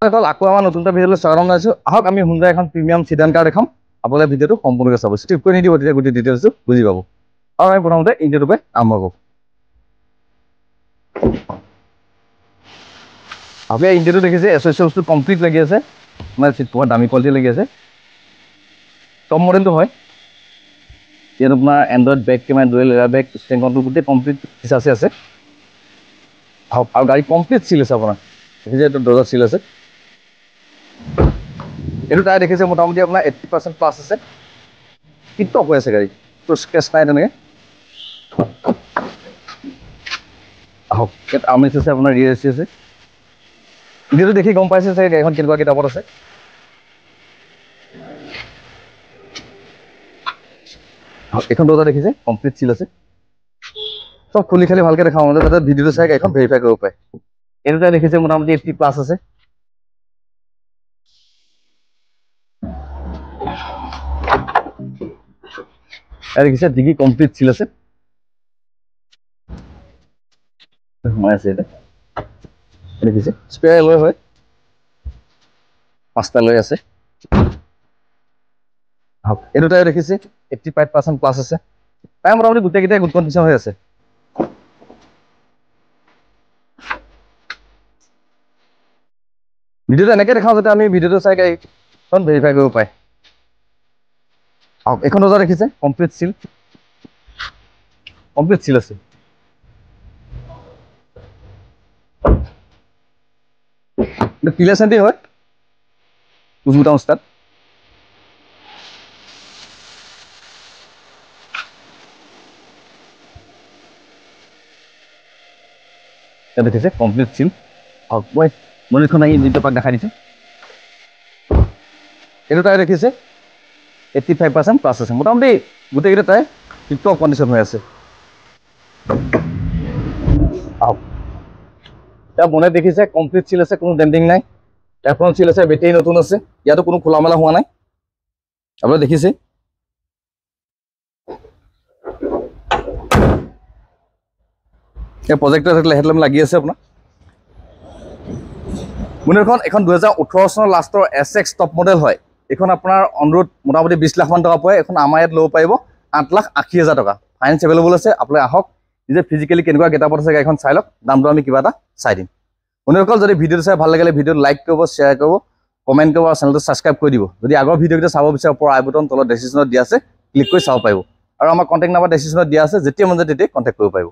আকৌ আমাৰ নতুন এটা ভিডিঅ'লৈ স্বাগতম জনাইছোঁ। আহক আমি হুণ্ডাই এখন প্ৰিমিয়াম চিডান কাৰ দেখাম। আপোনালোকে ভিডিঅ'টো সম্পূৰ্ণকৈ চাব, স্কিপ কৰি নিদিব, তেতিয়া গোটেই ডিটেইলছটো বুজি পাব। আৰু আমি প্ৰথমতে ইণ্টাৰভিউৰ পৰা আৰম্ভ কৰোঁ। আপুনি ইণ্টাৰভিউ দেখিছে, এছ'চিয়েলছটো কমপ্লিট লাগি আছে, মানে চিট পোৱা দামী কোৱালিটি লাগি আছে। টপ মডেলটো হয়। ইয়াত আপোনাৰ android back camera, dual air bag, steering control গোটেই কমপ্লিট ফিচাৰ্ছ আছে। আৰু গাড়ী কমপ্লিট চিল আছে আপোনাৰ, দেখিছে এইটো দৰ্জা চিল আছে। এইটো টায়াৰ দেখিছে মোটামুটি আপোনাৰ 80% প্লাছ আছে, টিপটপ হৈ আছে গাড়ী, তো স্ক্ৰেচ নাই তেনেকৈ। আহক, ইয়াত আৰ্মৰেষ্ট আছে, আপোনাৰ ৰিয়েৰ এচি আছে। ভিডিঅ'টো দেখি গম পাইছে চাগে গাড়ীখন কেনেকুৱা কিতাপত আছে। এইখন দৰ্জা দেখিছে কমপ্লিট চিল আছে। চব খুলি খালি ভালকৈ দেখাওঁ মানে যাতে ভিডিঅ'টো চাই গাড়ীখন ভেৰিফাই কৰিব পাৰে। এইটো টায়াৰ দেখিছে মোটামুটি 80 প্লাছ আছে। দেখিছে ডিগি কমপ্লিট চিল আছে। সোমাই আছে এতিয়া দেখিছে, স্পেয়াৰ এলয় হয়, 5টা লৈ আছে। এইটো টায়াৰ দেখিছে 85% প্লাছ আছে। টায়াৰ মোটামুটি গোটেইকেইটাই গুড কণ্ডিশ্যন হৈ আছে। ভিডিঅ'টো এনেকৈ দেখাওঁ যাতে আমি ভিডিঅ'টো চাই গাড়ীখন ভেৰিফাই কৰিব পাৰে। এইখন দৰ্জা দেখিছে কমপ্লিট চিল, কমপ্লিট চিল আছে। ক্লিয়াৰ চেণ্টি হয়, পুছ বুটাম ষ্টাৰ্ট। দেখিছে কমপ্লিট চিল। মই মনিখন আহি যিটো পাক দেখাই দিছোঁ। এইটো টায়াৰ দেখিছে 85% প্লাছ আছে, মোটামুটি গোটেইকেইটা টায়াৰ টিপটপ কণ্ডিশ্যন হৈ আছে। এতিয়া বনেট দেখিছে কমপ্লিট চিল আছে, কোনো ডেণ্টিং নাই। টায়াৰখন চিল আছে, বেটেৰী নতুন আছে, ইয়াতো কোনো খোলা মেলা হোৱা নাই। আপোনালোকে দেখিছে। এই প্ৰজেক্টৰ থাকিলে হেডলাইট লাগি আছে আপোনাৰ। বনেটখন এখন 2018 চনৰ লাষ্টৰ SX টপ মডেল হয়। এইখন আপোনাৰ অন ৰোড মোটামুটি 20 লাখ মান টকা পৰে। এখন আমাৰ ইয়াত ল'ব পাৰিব 8,80,000 টকা। ফাইনেন্স এভেইলেবল আছে, আপোনালোকে আহক, নিজে ফিজিকেলি কেনেকুৱা গেটাপত আছে গাড়ীখন চাই লওক, দামটো আমি কিবা এটা চাই দিম। বন্ধুসকল, যদি ভিডিঅ'টো চাই ভাল লাগিলে ভিডিঅ'টো লাইক কৰিব, শ্বেয়াৰ কৰিব, কমেণ্ট কৰিব আৰু চেনেলটো ছাবস্ক্ৰাইব কৰি দিব। যদি আগৰ ভিডিঅ'কেইটা চাব বিচাৰে, ওপৰৰ আই বটন তলত ডেছক্ৰিপশ্যনত দিয়া আছে, ক্লিক কৰি চাব পাৰিব। আৰু আমাৰ কণ্টেক্ট নাম্বাৰ ডেছক্ৰিপশ্যনত দিয়া আছে, যেতিয়া মন যায় তেতিয়াই কণ্টেক্ট কৰিব পাৰিব।